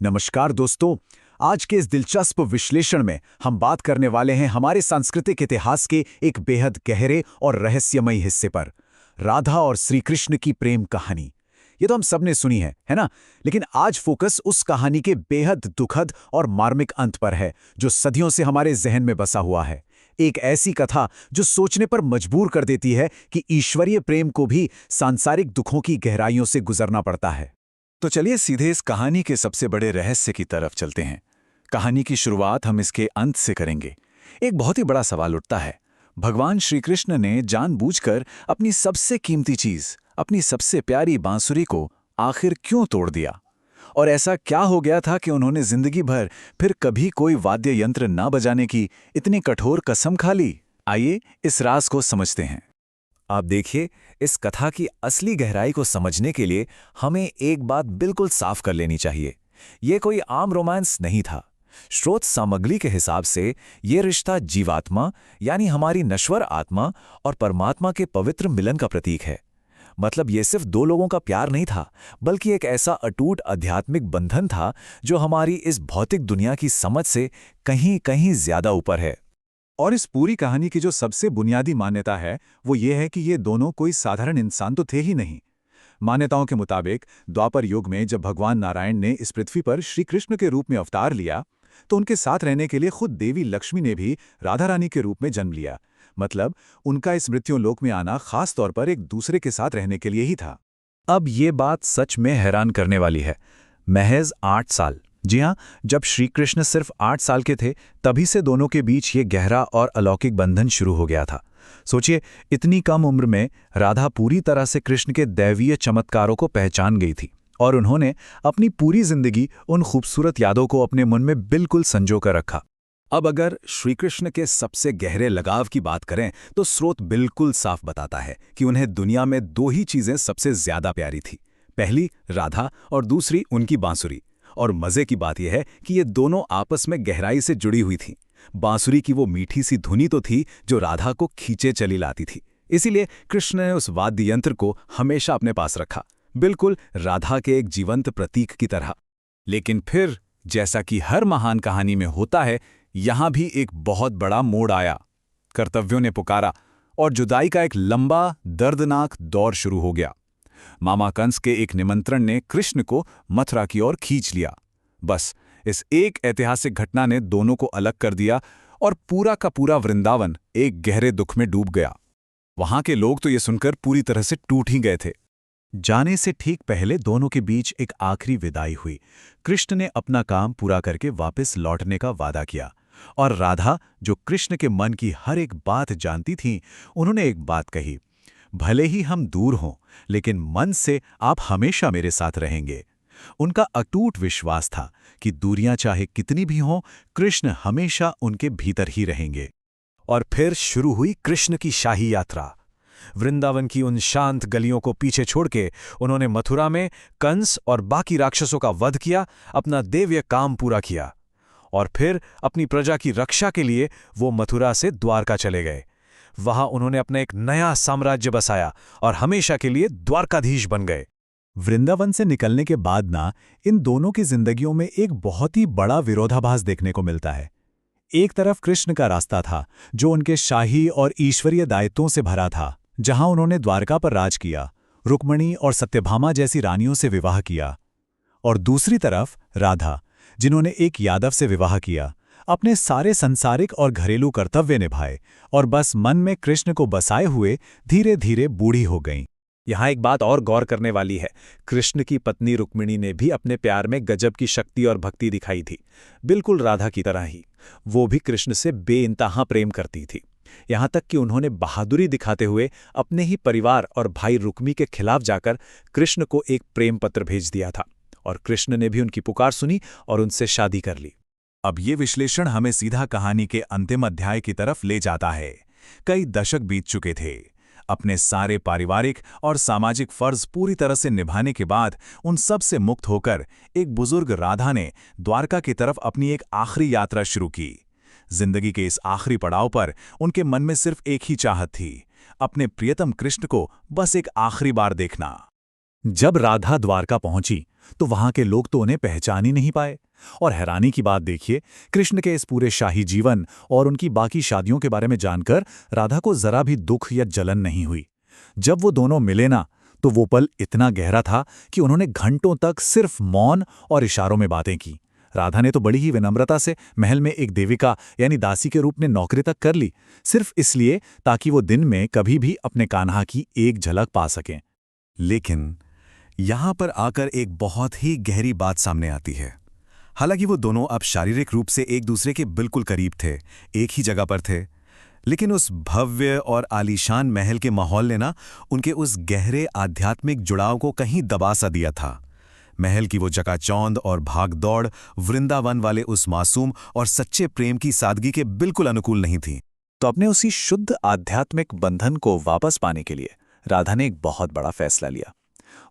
नमस्कार दोस्तों। आज के इस दिलचस्प विश्लेषण में हम बात करने वाले हैं हमारे सांस्कृतिक इतिहास के एक बेहद गहरे और रहस्यमयी हिस्से पर, राधा और श्री कृष्ण की प्रेम कहानी। ये तो हम सबने सुनी है ना? लेकिन आज फोकस उस कहानी के बेहद दुखद और मार्मिक अंत पर है, जो सदियों से हमारे जहन में बसा हुआ है। एक ऐसी कथा जो सोचने पर मजबूर कर देती है कि ईश्वरीय प्रेम को भी सांसारिक दुखों की गहराइयों से गुजरना पड़ता है। तो चलिए सीधे इस कहानी के सबसे बड़े रहस्य की तरफ चलते हैं। कहानी की शुरुआत हम इसके अंत से करेंगे। एक बहुत ही बड़ा सवाल उठता है, भगवान श्री कृष्ण ने जानबूझकर अपनी सबसे कीमती चीज, अपनी सबसे प्यारी बांसुरी को आखिर क्यों तोड़ दिया? और ऐसा क्या हो गया था कि उन्होंने जिंदगी भर फिर कभी कोई वाद्य यंत्र ना बजाने की इतनी कठोर कसम खा ली? आइए इस राज को समझते हैं। आप देखिए, इस कथा की असली गहराई को समझने के लिए हमें एक बात बिल्कुल साफ कर लेनी चाहिए। ये कोई आम रोमांस नहीं था। स्रोत सामग्री के हिसाब से ये रिश्ता जीवात्मा यानी हमारी नश्वर आत्मा और परमात्मा के पवित्र मिलन का प्रतीक है। मतलब ये सिर्फ दो लोगों का प्यार नहीं था, बल्कि एक ऐसा अटूट आध्यात्मिक बंधन था जो हमारी इस भौतिक दुनिया की समझ से कहीं कहीं ज्यादा ऊपर है। और इस पूरी कहानी की जो सबसे बुनियादी मान्यता है वो ये है कि ये दोनों कोई साधारण इंसान तो थे ही नहीं। मान्यताओं के मुताबिक द्वापर युग में जब भगवान नारायण ने इस पृथ्वी पर श्री कृष्ण के रूप में अवतार लिया, तो उनके साथ रहने के लिए खुद देवी लक्ष्मी ने भी राधा रानी के रूप में जन्म लिया। मतलब उनका इस मृत्युलोक में आना खास तौर पर एक दूसरे के साथ रहने के लिए ही था। अब ये बात सच में हैरान करने वाली है। महज 8 साल, जी हाँ, जब श्री कृष्ण सिर्फ 8 साल के थे, तभी से दोनों के बीच ये गहरा और अलौकिक बंधन शुरू हो गया था। सोचिए, इतनी कम उम्र में राधा पूरी तरह से कृष्ण के दैवीय चमत्कारों को पहचान गई थी और उन्होंने अपनी पूरी जिंदगी उन खूबसूरत यादों को अपने मन में बिल्कुल संजो कर रखा। अब अगर श्री कृष्ण के सबसे गहरे लगाव की बात करें तो स्रोत बिल्कुल साफ बताता है कि उन्हें दुनिया में दो ही चीजें सबसे ज्यादा प्यारी थी। पहली राधा और दूसरी उनकी बांसुरी। और मजे की बात यह है कि ये दोनों आपस में गहराई से जुड़ी हुई थीं। बांसुरी की वो मीठी सी धुनी तो थी जो राधा को खींचे चली लाती थी। इसीलिए कृष्ण ने उस वाद्य यंत्र को हमेशा अपने पास रखा, बिल्कुल राधा के एक जीवंत प्रतीक की तरह। लेकिन फिर जैसा कि हर महान कहानी में होता है, यहां भी एक बहुत बड़ा मोड़ आया। कर्तव्यों ने पुकारा और जुदाई का एक लंबा दर्दनाक दौर शुरू हो गया। मामा कंस के एक निमंत्रण ने कृष्ण को मथुरा की ओर खींच लिया। बस इस एक ऐतिहासिक घटना ने दोनों को अलग कर दिया और पूरा का पूरा वृंदावन एक गहरे दुख में डूब गया। वहां के लोग तो ये सुनकर पूरी तरह से टूट ही गए थे। जाने से ठीक पहले दोनों के बीच एक आखिरी विदाई हुई। कृष्ण ने अपना काम पूरा करके वापस लौटने का वादा किया और राधा, जो कृष्ण के मन की हर एक बात जानती थीं, उन्होंने एक बात कही, भले ही हम दूर हों, लेकिन मन से आप हमेशा मेरे साथ रहेंगे। उनका अटूट विश्वास था कि दूरियां चाहे कितनी भी हों, कृष्ण हमेशा उनके भीतर ही रहेंगे। और फिर शुरू हुई कृष्ण की शाही यात्रा। वृंदावन की उन शांत गलियों को पीछे छोड़ के उन्होंने मथुरा में कंस और बाकी राक्षसों का वध किया, अपना दैवीय काम पूरा किया। और फिर अपनी प्रजा की रक्षा के लिए वो मथुरा से द्वारका चले गए। वहां उन्होंने अपना एक नया साम्राज्य बसाया और हमेशा के लिए द्वारकाधीश बन गए। वृंदावन से निकलने के बाद ना, इन दोनों की जिंदगियों में एक बहुत ही बड़ा विरोधाभास देखने को मिलता है। एक तरफ कृष्ण का रास्ता था जो उनके शाही और ईश्वरीय दायित्वों से भरा था, जहां उन्होंने द्वारका पर राज किया, रुक्मिणी और सत्यभामा जैसी रानियों से विवाह किया। और दूसरी तरफ राधा, जिन्होंने एक यादव से विवाह किया, अपने सारे संसारिक और घरेलू कर्तव्य निभाए और बस मन में कृष्ण को बसाए हुए धीरे धीरे बूढ़ी हो गईं। यहाँ एक बात और गौर करने वाली है, कृष्ण की पत्नी रुक्मिणी ने भी अपने प्यार में गजब की शक्ति और भक्ति दिखाई थी, बिल्कुल राधा की तरह ही। वो भी कृष्ण से बेइंतहा प्रेम करती थी, यहाँ तक कि उन्होंने बहादुरी दिखाते हुए अपने ही परिवार और भाई रुक्मी के खिलाफ जाकर कृष्ण को एक प्रेम पत्र भेज दिया था। और कृष्ण ने भी उनकी पुकार सुनी और उनसे शादी कर ली। अब ये विश्लेषण हमें सीधा कहानी के अंतिम अध्याय की तरफ ले जाता है। कई दशक बीत चुके थे। अपने सारे पारिवारिक और सामाजिक फर्ज पूरी तरह से निभाने के बाद उन सब से मुक्त होकर एक बुजुर्ग राधा ने द्वारका की तरफ अपनी एक आखिरी यात्रा शुरू की। जिंदगी के इस आखिरी पड़ाव पर उनके मन में सिर्फ एक ही चाहत थी, अपने प्रियतम कृष्ण को बस एक आखिरी बार देखना। जब राधा द्वारका पहुंची तो वहां के लोग तो उन्हें पहचान ही नहीं पाए। और हैरानी की बात देखिए, कृष्ण के इस पूरे शाही जीवन और उनकी बाकी शादियों के बारे में जानकर राधा को जरा भी दुख या जलन नहीं हुई। जब वो दोनों मिले ना, तो वो पल इतना गहरा था कि उन्होंने घंटों तक सिर्फ मौन और इशारों में बातें की। राधा ने तो बड़ी ही विनम्रता से महल में एक देविका यानी दासी के रूप में नौकरी तक कर ली, सिर्फ इसलिए ताकि वो दिन में कभी भी अपने कान्हा की एक झलक पा सकें। लेकिन यहां पर आकर एक बहुत ही गहरी बात सामने आती है। हालांकि वो दोनों अब शारीरिक रूप से एक दूसरे के बिल्कुल करीब थे, एक ही जगह पर थे, लेकिन उस भव्य और आलीशान महल के माहौल ने ना उनके उस गहरे आध्यात्मिक जुड़ाव को कहीं दबा सा दिया था। महल की वो चकाचौंध और भागदौड़ वृंदावन वाले उस मासूम और सच्चे प्रेम की सादगी के बिल्कुल अनुकूल नहीं थी। तो अपने उसी शुद्ध आध्यात्मिक बंधन को वापस पाने के लिए राधा ने एक बहुत बड़ा फैसला लिया।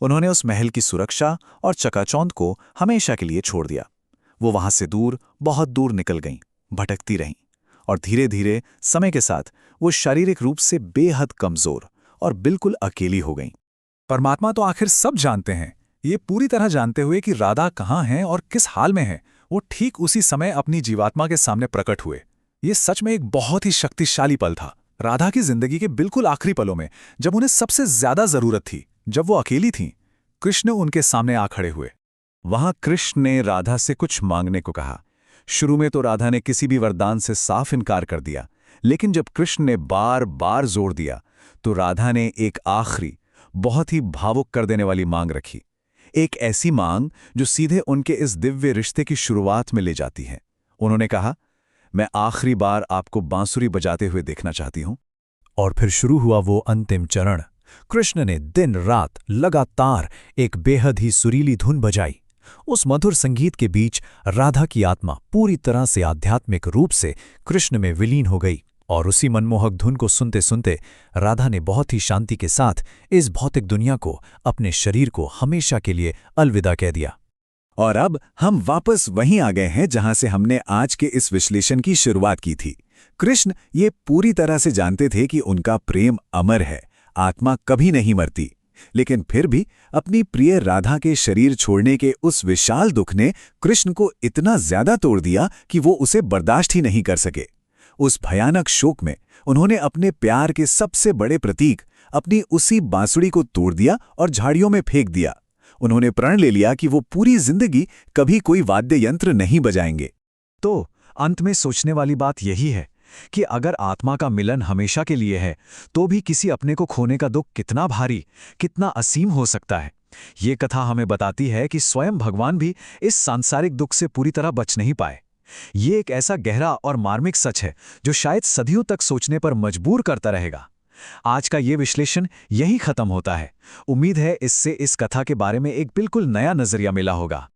उन्होंने उस महल की सुरक्षा और चकाचौंध को हमेशा के लिए छोड़ दिया। वो वहां से दूर, बहुत दूर निकल गईं, भटकती रहीं, और धीरे धीरे समय के साथ वो शारीरिक रूप से बेहद कमजोर और बिल्कुल अकेली हो गईं। परमात्मा तो आखिर सब जानते हैं। ये पूरी तरह जानते हुए कि राधा कहाँ हैं और किस हाल में हैं, वो ठीक उसी समय अपनी जीवात्मा के सामने प्रकट हुए। ये सच में एक बहुत ही शक्तिशाली पल था। राधा की जिंदगी के बिल्कुल आखिरी पलों में, जब उन्हें सबसे ज्यादा जरूरत थी, जब वो अकेली थीं, कृष्ण उनके सामने आ खड़े हुए। वहां कृष्ण ने राधा से कुछ मांगने को कहा। शुरू में तो राधा ने किसी भी वरदान से साफ इनकार कर दिया, लेकिन जब कृष्ण ने बार बार जोर दिया, तो राधा ने एक आखिरी, बहुत ही भावुक कर देने वाली मांग रखी। एक ऐसी मांग जो सीधे उनके इस दिव्य रिश्ते की शुरुआत में ले जाती है। उन्होंने कहा, मैं आखिरी बार आपको बांसुरी बजाते हुए देखना चाहती हूं। और फिर शुरू हुआ वो अंतिम चरण। कृष्ण ने दिन रात लगातार एक बेहद ही सुरीली धुन बजाई। उस मधुर संगीत के बीच राधा की आत्मा पूरी तरह से आध्यात्मिक रूप से कृष्ण में विलीन हो गई, और उसी मनमोहक धुन को सुनते सुनते राधा ने बहुत ही शांति के साथ इस भौतिक दुनिया को, अपने शरीर को हमेशा के लिए अलविदा कह दिया। और अब हम वापस वहीं आ गए हैं जहां से हमने आज के इस विश्लेषण की शुरुआत की थी। कृष्ण ये पूरी तरह से जानते थे कि उनका प्रेम अमर है, आत्मा कभी नहीं मरती, लेकिन फिर भी अपनी प्रिय राधा के शरीर छोड़ने के उस विशाल दुख ने कृष्ण को इतना ज्यादा तोड़ दिया कि वो उसे बर्दाश्त ही नहीं कर सके। उस भयानक शोक में उन्होंने अपने प्यार के सबसे बड़े प्रतीक, अपनी उसी बांसुरी को तोड़ दिया और झाड़ियों में फेंक दिया। उन्होंने प्रण ले लिया कि वो पूरी जिंदगी कभी कोई वाद्य यंत्र नहीं बजाएंगे। तो अंत में सोचने वाली बात यही है कि अगर आत्मा का मिलन हमेशा के लिए है, तो भी किसी अपने को खोने का दुख कितना भारी, कितना असीम हो सकता है। ये कथा हमें बताती है कि स्वयं भगवान भी इस सांसारिक दुख से पूरी तरह बच नहीं पाए। ये एक ऐसा गहरा और मार्मिक सच है जो शायद सदियों तक सोचने पर मजबूर करता रहेगा। आज का ये विश्लेषण यही खत्म होता है। उम्मीद है इससे इस कथा के बारे में एक बिल्कुल नया नजरिया मिला होगा।